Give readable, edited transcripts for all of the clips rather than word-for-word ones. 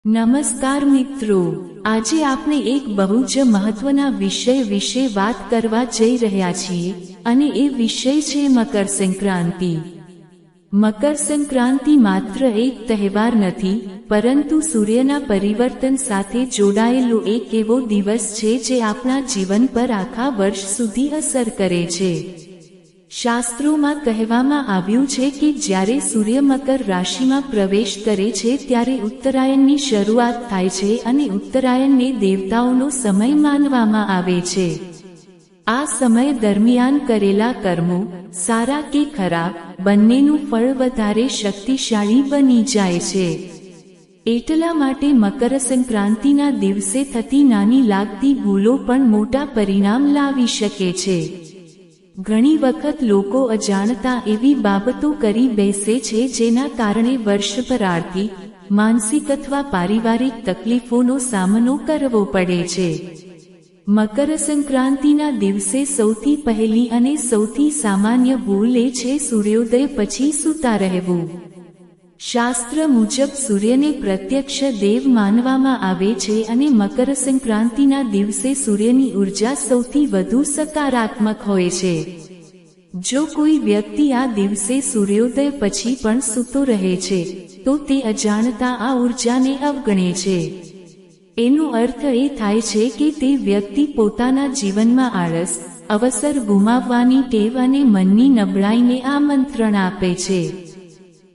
નમસ્કાર મિત્રો, આજે આપણે એક બહુ જ મહત્વના વિષય વિશે વાત કરવા જઈ રહ્યા છીએ અને એ વિષય છે મકર સંક્રાંતિ। મકર સંક્રાંતિ માત્ર એક તહેવાર નથી, પરંતુ સૂર્યના પરિવર્તન સાથે જોડાયેલો એક એવો દિવસ છે જે આપણા જીવન પર આખા વર્ષ સુધી અસર કરે છે। શાસ્ત્રોમાં કહેવામાં આવ્યું છે કે જ્યારે સૂર્ય મકર રાશિમાં પ્રવેશ કરે છે ત્યારે ઉત્તરાયણની શરૂઆત થાય છે અને ઉત્તરાયણને દેવતાઓનો સમય માનવામાં આવે છે। આ સમય દરમિયાન કરેલા કર્મો, સારા કે ખરાબ, બંનેનું ફળ વધારે શક્તિશાળી બની જાય છે। એટલા માટે મકર સંક્રાંતિના દિવસે થતી નાની લાગતી ભૂલો પણ મોટા પરિણામ લાવી શકે છે। ઘણી વખત લોકો અજાણતા એવી બાબતો કરી બેસે છે જેના કારણે વર્ષભર આર્થિક, માનસિક અથવા પારિવારિક તકલીફોનો સામનો કરવો પડે છે। મકર સંક્રાંતિના દિવસે સૌથી પહેલી અને સૌથી સામાન્ય ભૂલ એ છે સૂર્યોદય પછી સૂતા રહેવું। શાસ્ત્ર મુજબ સૂર્યને પ્રત્યક્ષ દેવ માનવામાં આવે છે અને મકર સંક્રાંતિના દિવસે સૂર્યની ઉર્જા સૌથી વધુ સકારાત્મક હોય છે। જો કોઈ વ્યક્તિ આ દિવસે સૂર્યોદય પછી પણ સૂતો રહે છે, તો તે અજાણતા આ ઉર્જાને અવગણે છે। એનો અર્થ એ થાય છે કે તે વ્યક્તિ પોતાના જીવનમાં આળસ, અવસર ગુમાવવાની ટેવ અને મનની નબળાઈને આમંત્રણ આપે છે।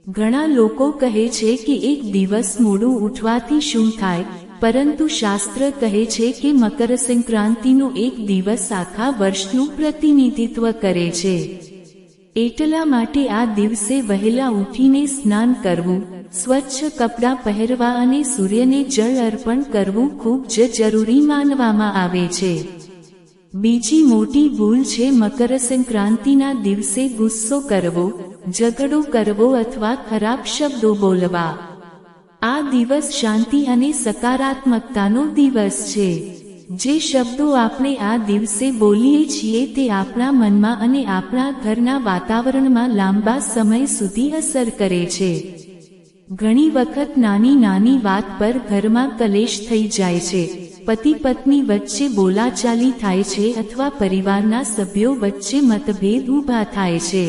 ઘણા લોકો કહે છે કે એક દિવસ મોડું ઉઠવાથી શું થાય, પરંતુ શાસ્ત્ર કહે છે કે મકર સંક્રાંતિનો એક દિવસ આખા વર્ષનું પ્રતિનિધિત્વ કરે છે। એટલા માટે આ દિવસે વહેલા ઉઠીને સ્નાન કરવું, સ્વચ્છ કપડાં પહેરવા અને સૂર્યને જળ અર્પણ કરવું ખૂબ જ જરૂરી માનવામાં આવે છે। બીજી મોટી ભૂલ છે મકર સંક્રાંતિના દિવસે ગુસ્સો કરવો, ઝઘડો કરવો અથવા ખરાબ શબ્દો બોલવા। આ દિવસ શાંતિ અને સકારાત્મકતાનો દિવસ છે। જે શબ્દો આપણે આ દિવસે બોલીએ છીએ તે આપણા મનમાં અને આપણા ઘરના વાતાવરણમાં લાંબા સમય સુધી અસર કરે છે। ઘણી વખત નાની નાની વાત પર ઘરમાં કલેશ થઈ જાય છે, પતિ પત્ની વચ્ચે બોલાચાલી થાય છે અથવા પરિવારના સભ્યો વચ્ચે મતભેદ ઊભા થાય છે।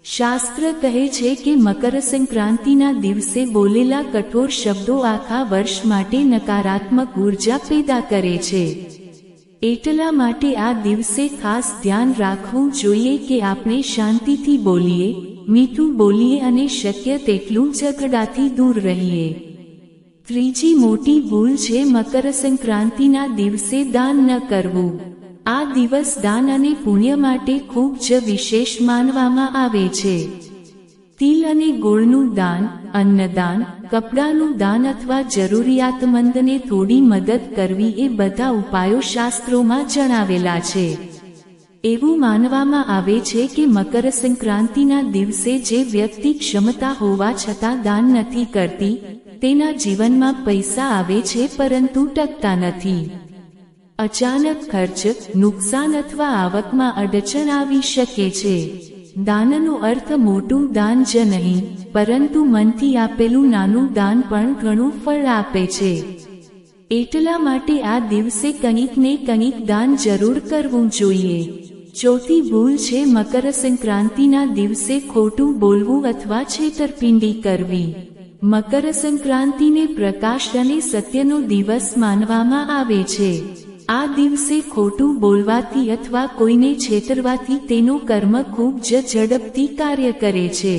શાસ્ત્ર કહે છે કે મકર સંક્રાંતિના દિવસે બોલેલા કઠોર શબ્દો આખા વર્ષ માટે નકારાત્મક ઉર્જા પેદા કરે છે। એટલા માટે આ દિવસે ખાસ ધ્યાન રાખવું જોઈએ કે આપણે શાંતિથી બોલીએ, મીઠું બોલીએ અને શક્ય તેટલું ઝઘડાથી દૂર રહીએ। ત્રીજી મોટી ભૂલ છે મકર સંક્રાંતિના દિવસે દાન ન કરવું। આ દિવસ દાન અને પુણ્ય માટે ખૂબ જ વિશેષ માનવામાં આવે છે। તિલ અને ગોળનું દાન, અન્નદાન, કપડાનું દાન અથવા જરૂરિયાતમંદને થોડી મદદ કરવી એ બધા ઉપાયો શાસ્ત્રોમાં જણાવેલા છે। એવું માનવામાં આવે છે કે મકર સંક્રાંતિના દિવસે જે વ્યક્તિ ક્ષમતા હોવા છતાં દાન નથી કરતી, તેના જીવનમાં પૈસા આવે છે પરંતુ ટકતા નથી। અચાનક ખર્ચ, નુકસાન અથવા આવકમાં અડચણ આવી શકે છે। દાનનો અર્થ મોટું દાન જ નહીં, પરંતુ મનથી આપેલું નાનું દાન પણ ઘણું ફળ આપે છે। એટલા માટે આ દિવસે કંઈક ને કંઈક દાન જરૂર કરવું જોઈએ। ચોથી ભૂલ છે મકર સંક્રાંતિના દિવસે ખોટું બોલવું અથવા છેતરપિંડી કરવી। મકર સંક્રાંતિને પ્રકાશ અને સત્યનો દિવસ માનવામાં આવે છે। આ દિવસે ખોટું બોલવાથી અથવા કોઈને છેતરવાથી તેનું કર્મ ખૂબ જ ઝડપથી કાર્ય કરે છે।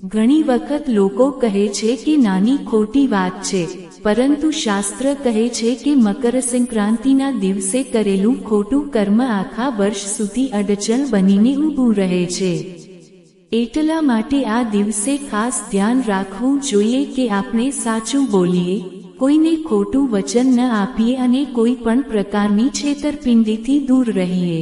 ઘણી વખત લોકો કહે છે કે નાની ખોટી વાત છે, પરંતુ શાસ્ત્ર કહે છે કે મકર સંક્રાંતિના દિવસે કરેલું ખોટું કર્મ આખા વર્ષ સુધી અડચણ બનીને ઊભું રહે છે। એટલા માટે આ દિવસે ખાસ ધ્યાન રાખવું જોઈએ કે આપણે સાચું બોલીએ, કોઈને ખોટું વચન ન આપીએ અને કોઈ પણ પ્રકારની છેતરપિંડીથી દૂર રહીએ।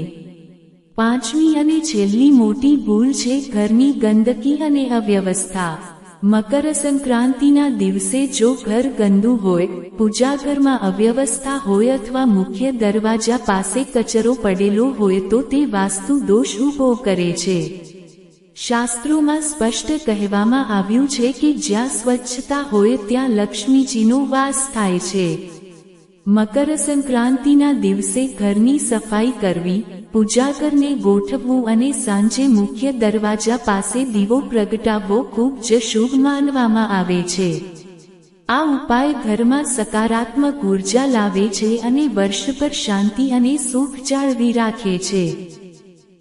પાંચમી અને છેલ્લી મોટી ભૂલ છે ઘરની ગંદકી અને અવ્યવસ્થા। મકર સંક્રાંતિના દિવસે જો ઘર ગંદુ હોય, પૂજાઘરમાં અવ્યવસ્થા હોય અથવા મુખ્ય દરવાજા પાસે કચરો પડેલો હોય તો તે વાસ્તુ દોષ ઊભો કરે છે। શાસ્ત્રોમાં સ્પષ્ટ કહેવામાં આવ્યું છે કે જ્યાં સ્વચ્છતા હોય ત્યાં લક્ષ્મીજીનો વાસ થાય છે. મકર સંક્રાંતિના દિવસે ઘરની સફાઈ કરવી, પૂજાઘરને ગોઠવવું અને સાંજે મુખ્ય દરવાજા પાસે દીવો પ્રગટાવવો ખૂબ જ શુભ માનવામાં આવે છે. આ ઉપાય ઘરમાં સકારાત્મક ઉર્જા લાવે છે અને વર્ષભર શાંતિ અને સુખ જાળવી રાખે છે.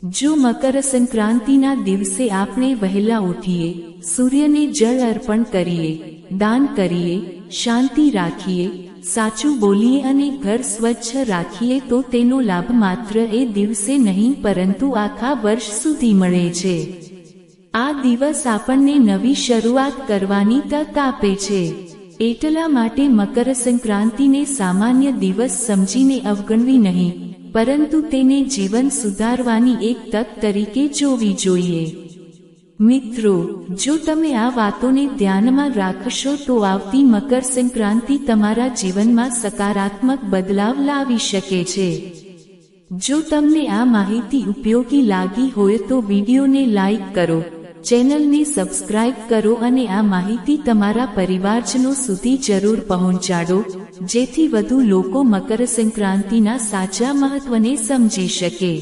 જો મકર સંક્રાંતિના દિવસે આપણે વહેલા ઉઠીએ, સૂર્યને જળ અર્પણ કરીએ, દાન કરીએ, શાંતિ રાખીએ, સાચું બોલીએ અને ઘર સ્વચ્છ રાખીએ તો તેનો લાભ માત્ર એ દિવસે નહીં પરંતુ આખા વર્ષ સુધી મળે છે. આ દિવસ આપણને નવી શરૂઆત કરવાની તક આપે છે. એટલા માટે મકર સંક્રાંતિને સામાન્ય દિવસ સમજીને અવગણવી નહીં, પરંતુ તેને જીવન સુધારવાની એક તક તરીકે જોવી જોઈએ. મિત્રો, જો તમે આ વાતોને ધ્યાનમાં રાખશો તો આવતી મકર સંક્રાંતિ તમારા જીવનમાં સકારાત્મક બદલાવ લાવી શકે છે. જો તમને આ માહિતી ઉપયોગી લાગી હોય તો વિડીયોને લાઈક કરો, ચેનલને સબસ્ક્રાઇબ કરો અને આ માહિતી તમારા પરિવારજનો સુધી જરૂર પહોંચાડો, જેથી વધુ લોકો મકર સંક્રાંતિના સાચા મહત્વને સમજી શકે.